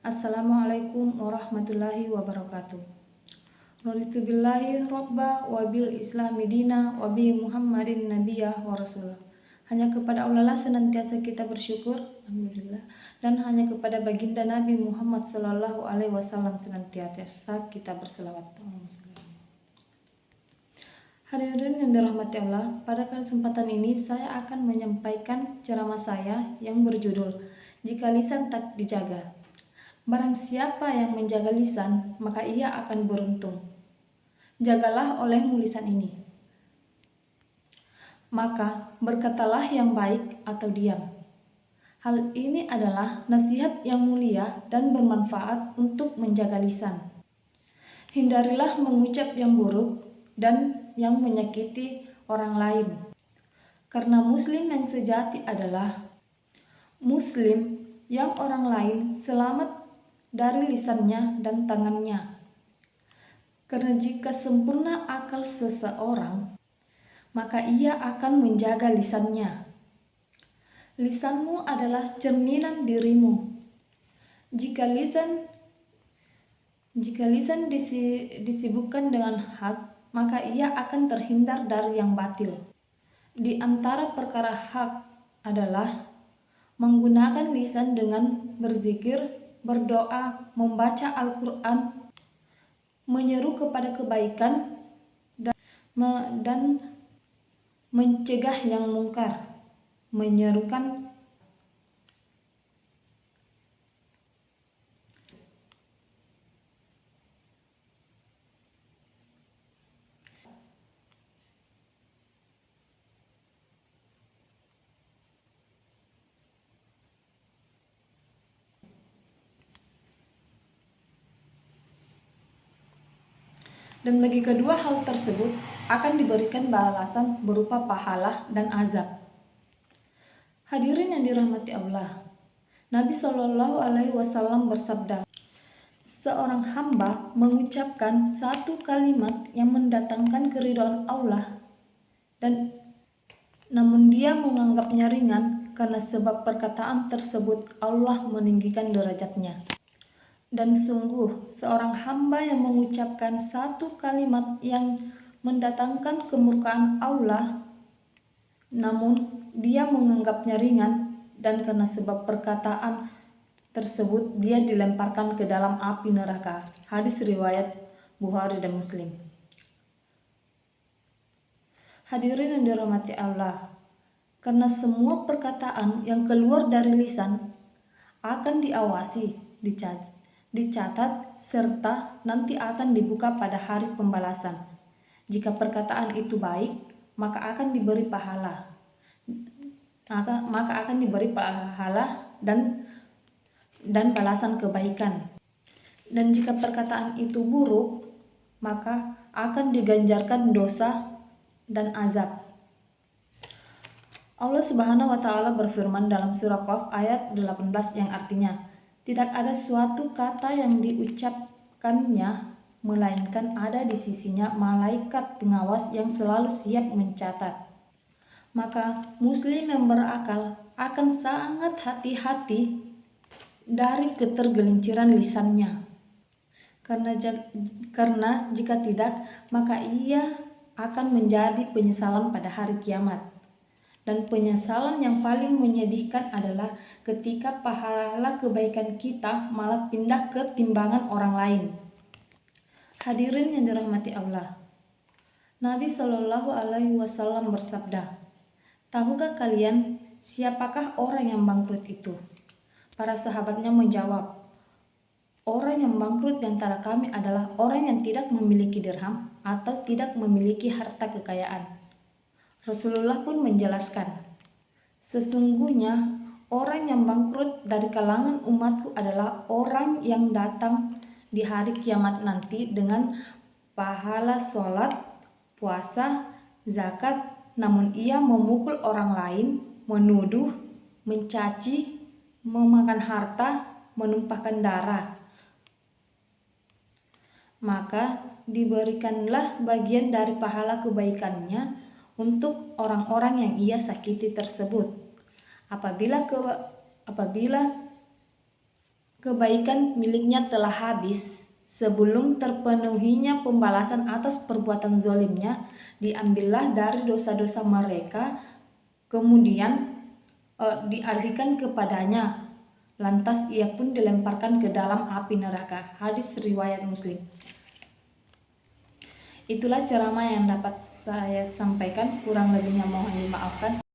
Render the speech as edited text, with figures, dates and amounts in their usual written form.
Assalamualaikum warahmatullahi wabarakatuh. Raditu billahi robba wa bil islami dina wa bi Muhammadin nabiyah wa rasulah. Hanya kepada Allah lah senantiasa kita bersyukur, alhamdulillah, dan hanya kepada baginda Nabi Muhammad sallallahu alaihi wasallam senantiasa kita berselawat. Hadirin yang dirahmati Allah, pada kesempatan ini saya akan menyampaikan ceramah saya yang berjudul Jika Lisan Tak Dijaga. Barang siapa yang menjaga lisan, maka ia akan beruntung. Jagalah olehmu lisan ini. Maka berkatalah yang baik atau diam. Hal ini adalah nasihat yang mulia dan bermanfaat untuk menjaga lisan. Hindarilah mengucap yang buruk dan yang menyakiti orang lain. Karena muslim yang sejati adalah muslim yang orang lain selamat dari lisannya dan tangannya. Karena jika sempurna akal seseorang, maka ia akan menjaga lisannya. Lisanmu adalah cerminan dirimu. Jika lisan disibukkan dengan hak, maka ia akan terhindar dari yang batil. Di antara perkara hak adalah menggunakan lisan dengan berzikir, berdoa, membaca Al-Quran, menyeru kepada kebaikan, dan mencegah yang mungkar, menyerukan dan bagi kedua hal tersebut akan diberikan balasan berupa pahala dan azab. Hadirin yang dirahmati Allah, Nabi Shallallahu Alaihi Wasallam bersabda, seorang hamba mengucapkan satu kalimat yang mendatangkan keridhaan Allah, dan namun dia menganggapnya ringan, karena sebab perkataan tersebut Allah meninggikan derajatnya. Dan sungguh, seorang hamba yang mengucapkan satu kalimat yang mendatangkan kemurkaan Allah, namun dia menganggapnya ringan, dan karena sebab perkataan tersebut dia dilemparkan ke dalam api neraka. Hadis riwayat Bukhari dan Muslim. Hadirin yang dirahmati Allah, karena semua perkataan yang keluar dari lisan akan diawasi, dicatat, serta nanti akan dibuka pada hari pembalasan. Jika perkataan itu baik, maka akan diberi pahala. Maka akan diberi pahala dan balasan kebaikan. Dan jika perkataan itu buruk, maka akan diganjarkan dosa dan azab. Allah Subhanahu wa taala berfirman dalam surah Qaf ayat 18 yang artinya, tidak ada suatu kata yang diucapkannya melainkan ada di sisinya malaikat pengawas yang selalu siap mencatat. Maka muslim yang berakal akan sangat hati-hati dari ketergelinciran lisannya. Karena jika tidak, maka ia akan menjadi penyesalan pada hari kiamat. Dan penyesalan yang paling menyedihkan adalah ketika pahala kebaikan kita malah pindah ke timbangan orang lain. Hadirin yang dirahmati Allah, Nabi Shallallahu Alaihi Wasallam bersabda, tahukah kalian siapakah orang yang bangkrut itu? Para sahabatnya menjawab, orang yang bangkrut di antara kami adalah orang yang tidak memiliki dirham atau tidak memiliki harta kekayaan. Rasulullah pun menjelaskan, sesungguhnya orang yang bangkrut dari kalangan umatku adalah orang yang datang di hari kiamat nanti dengan pahala sholat, puasa, zakat, namun ia memukul orang lain, menuduh, mencaci, memakan harta, menumpahkan darah. Maka diberikanlah bagian dari pahala kebaikannya untuk orang-orang yang ia sakiti tersebut. Apabila kebaikan miliknya telah habis sebelum terpenuhinya pembalasan atas perbuatan zolimnya, diambillah dari dosa-dosa mereka, kemudian dialihkan kepadanya. Lantas ia pun dilemparkan ke dalam api neraka. Hadis riwayat Muslim. Itulah ceramah yang dapat saya sampaikan, kurang lebihnya mohon dimaafkan.